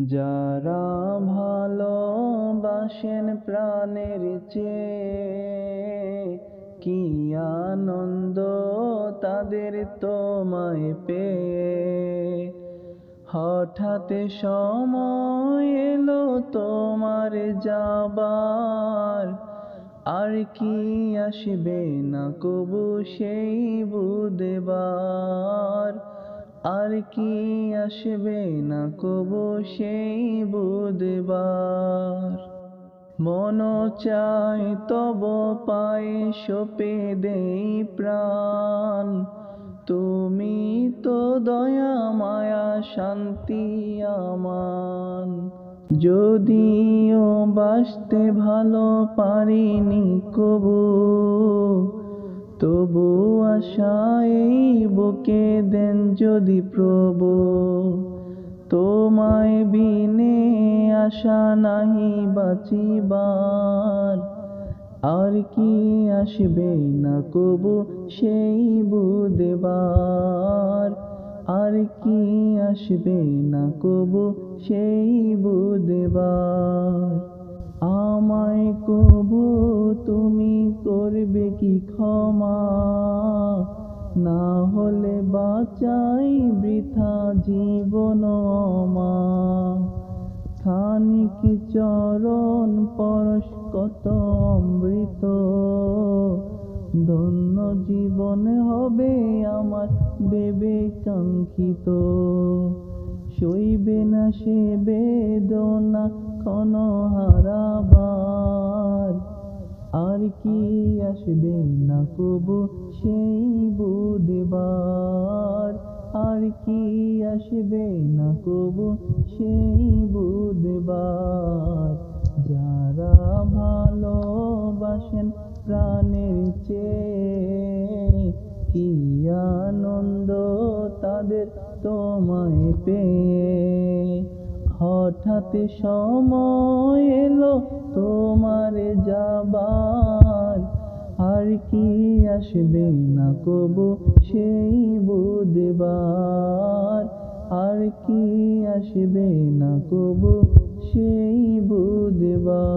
যারা ভালোবাসেন প্রাণের চেয়ে, কি আনন্দ তাদের তোমায় পেয়ে। হঠাৎ সময় এলো তোমার যাবার, আর কি আসবে না কবু সেই বুধবার। আর কি আসবে না কবু সেই বুধবার। মন চায় তব পায়ে সঁপে দেই প্রাণ, তুমি তো দয়া মায়া শান্তি আমান। যদিও বাসতে ভালো পারিনি কবু, তবু আশায় বুকে দেন যদি প্রভু। তোমায় বিনে আশা নাহি বাঁচিবার, আর কি আসবে না কবু সেই বুধবার। আর কি আসবে না কবু সেই বুধবার। আমায় কবু তুমি করবে কি ক্ষমা, না হলে বাঁচাই বৃথা জীবন আমার। খানিক চরণ পরশ কত অমৃত, ধন্য জীবন হবে আমার বেবে কাঙ্ক্ষিত। সইবে না সে বেদনা ক্ষণ হারাবার, আর কি আসবে না কবু সেই বুধবার। আর কি আসবে না কবু সেই বুধবার। যারা ভালোবাসেন প্রাণের চেয়ে, কি আনন্দ তাদের তোমায় পেয়ে। হঠাৎ সময় এলো তোমার যাবার, আর কি আসবে না কবু সেই বুধবার। আর কি আসবে না কবু সেই বুধবার।